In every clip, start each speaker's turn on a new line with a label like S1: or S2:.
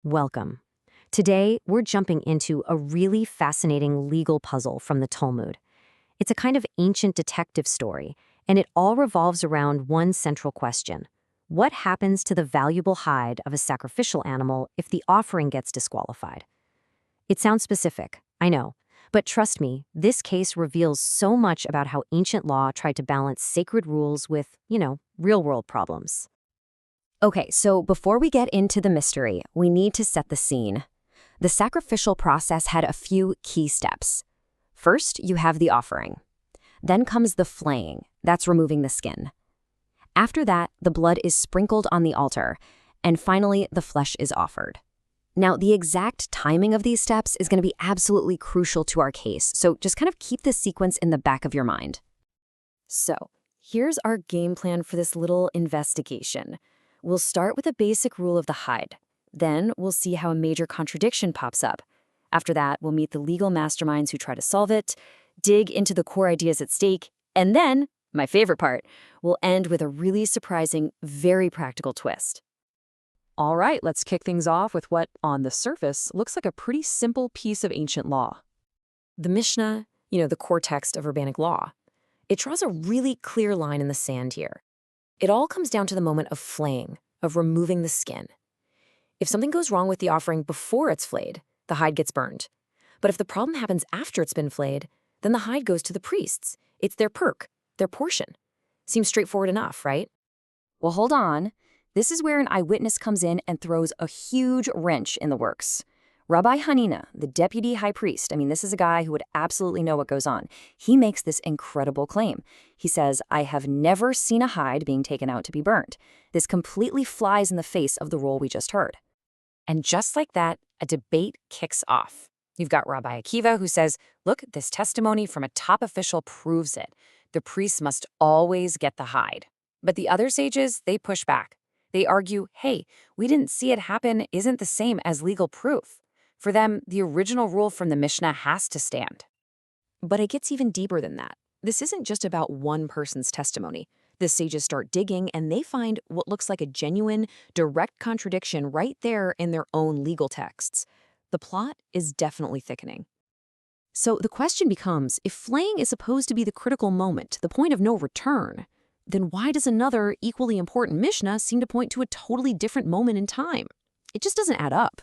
S1: Welcome. Today, we're jumping into a really fascinating legal puzzle from the Talmud. It's a kind of ancient detective story, and it all revolves around one central question. What happens to the valuable hide of a sacrificial animal if the offering gets disqualified? It sounds specific, I know, but trust me, this case reveals so much about how ancient law tried to balance sacred rules with, real-world problems.
S2: Okay, so before we get into the mystery, we need to set the scene. The sacrificial process had a few key steps. First, you have the offering. Then comes the flaying, that's removing the skin. After that, the blood is sprinkled on the altar, and finally, the flesh is offered. Now, the exact timing of these steps is going to be absolutely crucial to our case, so just kind of keep this sequence in the back of your mind.
S1: So, here's our game plan for this little investigation. We'll start with a basic rule of the hide. Then we'll see how a major contradiction pops up. After that, we'll meet the legal masterminds who try to solve it, dig into the core ideas at stake, and then, my favorite part, we'll end with a really surprising, very practical twist.
S3: All right, let's kick things off with what, on the surface, looks like a pretty simple piece of ancient law.
S1: The Mishnah, the core text of rabbinic law, it draws a really clear line in the sand here. It all comes down to the moment of flaying, of removing the skin. If something goes wrong with the offering before it's flayed, the hide gets burned. But if the problem happens after it's been flayed, then the hide goes to the priests. It's their perk, their portion. Seems straightforward enough, right?
S2: Well, hold on. This is where an eyewitness comes in and throws a huge wrench in the works. Rabbi Ḥanina, the deputy high priest, this is a guy who would absolutely know what goes on. He makes this incredible claim. He says, I have never seen a hide being taken out to be burned. This completely flies in the face of the rule we just heard.
S1: And just like that, a debate kicks off. You've got Rabbi Akiva who says, look, this testimony from a top official proves it. The priests must always get the hide. But the other sages, they push back. They argue, hey, we didn't see it happen isn't the same as legal proof. For them, the original rule from the Mishnah has to stand. But it gets even deeper than that. This isn't just about one person's testimony. The sages start digging, and they find what looks like a genuine, direct contradiction right there in their own legal texts. The plot is definitely thickening. So the question becomes, if flaying is supposed to be the critical moment, the point of no return, then why does another equally important Mishnah seem to point to a totally different moment in time? It just doesn't add up.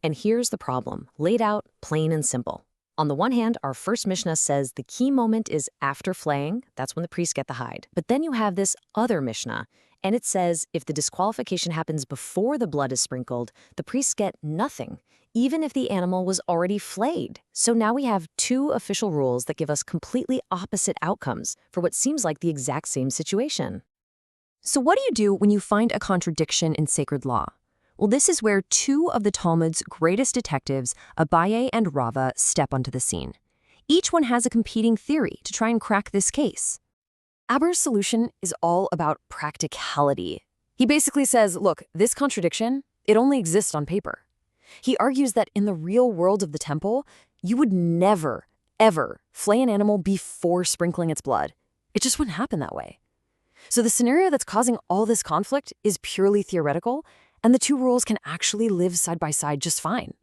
S1: And here's the problem, laid out plain and simple. On the one hand, our first Mishnah says the key moment is after flaying. That's when the priests get the hide. But then you have this other Mishnah, and it says if the disqualification happens before the blood is sprinkled, the priests get nothing, even if the animal was already flayed. So now we have two official rules that give us completely opposite outcomes for what seems like the exact same situation.
S2: So what do you do when you find a contradiction in sacred law? Well, this is where two of the Talmud's greatest detectives, Abbaye and Rava, step onto the scene. Each one has a competing theory to try and crack this case. Abbaye's solution is all about practicality. He basically says, look, this contradiction, it only exists on paper. He argues that in the real world of the temple, you would never, ever flay an animal before sprinkling its blood. It just wouldn't happen that way. So the scenario that's causing all this conflict is purely theoretical, and the two rules can actually live side by side just fine.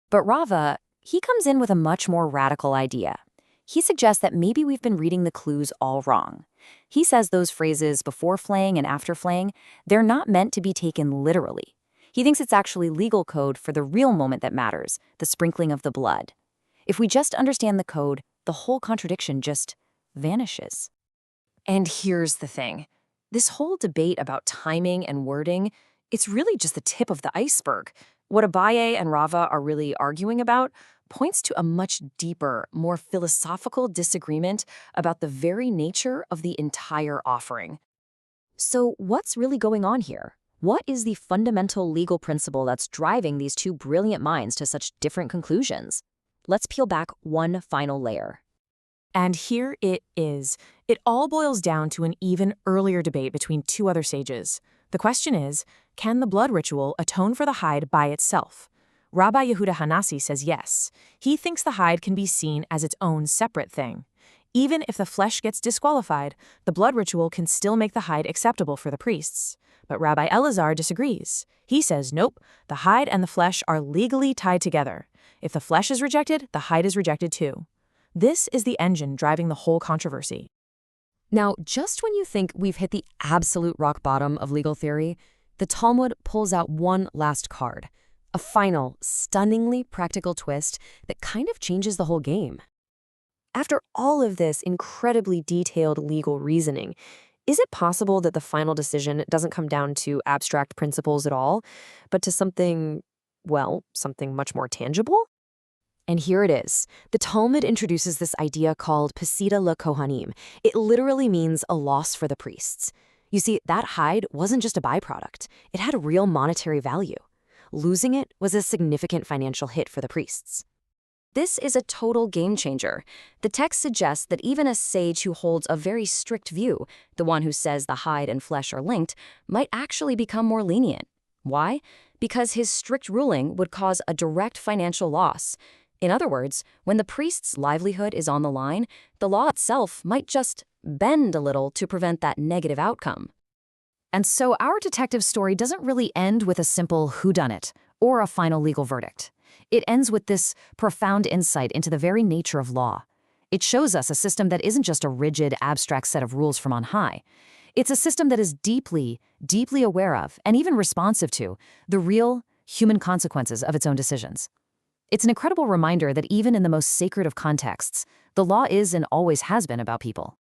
S2: But Rava, he comes in with a much more radical idea. He suggests that maybe we've been reading the clues all wrong. He says those phrases before flaying and after flaying, they're not meant to be taken literally. He thinks it's actually legal code for the real moment that matters, the sprinkling of the blood. If we just understand the code, the whole contradiction just vanishes. And here's the thing. This whole debate about timing and wording, it's really just the tip of the iceberg. What Abbaye and Rava are really arguing about points to a much deeper, more philosophical disagreement about the very nature of the entire offering. So what's really going on here? What is the fundamental legal principle that's driving these two brilliant minds to such different conclusions? Let's peel back one final layer.
S4: And here it is. It all boils down to an even earlier debate between two other sages. The question is, can the blood ritual atone for the hide by itself? Rabbi Yehuda HaNasi says yes. He thinks the hide can be seen as its own separate thing. Even if the flesh gets disqualified, the blood ritual can still make the hide acceptable for the priests. But Rabbi Elazar disagrees. He says, nope, the hide and the flesh are legally tied together. If the flesh is rejected, the hide is rejected too. This is the engine driving the whole controversy.
S2: Now, just when you think we've hit the absolute rock bottom of legal theory, the Talmud pulls out one last card, a final, stunningly practical twist that kind of changes the whole game. After all of this incredibly detailed legal reasoning, is it possible that the final decision doesn't come down to abstract principles at all, but to something, well, something much more tangible? And here it is. The Talmud introduces this idea called pesida lekohanim. It literally means a loss for the priests. You see, that hide wasn't just a byproduct. It had a real monetary value. Losing it was a significant financial hit for the priests. This is a total game changer. The text suggests that even a sage who holds a very strict view, the one who says the hide and flesh are linked, might actually become more lenient. Why? Because his strict ruling would cause a direct financial loss. In other words, when the priest's livelihood is on the line, the law itself might just bend a little to prevent that negative outcome.
S1: And so our detective story doesn't really end with a simple whodunit or a final legal verdict. It ends with this profound insight into the very nature of law. It shows us a system that isn't just a rigid, abstract set of rules from on high. It's a system that is deeply, deeply aware of, and even responsive to, the real human consequences of its own decisions. It's an incredible reminder that even in the most sacred of contexts, the law is and always has been about people.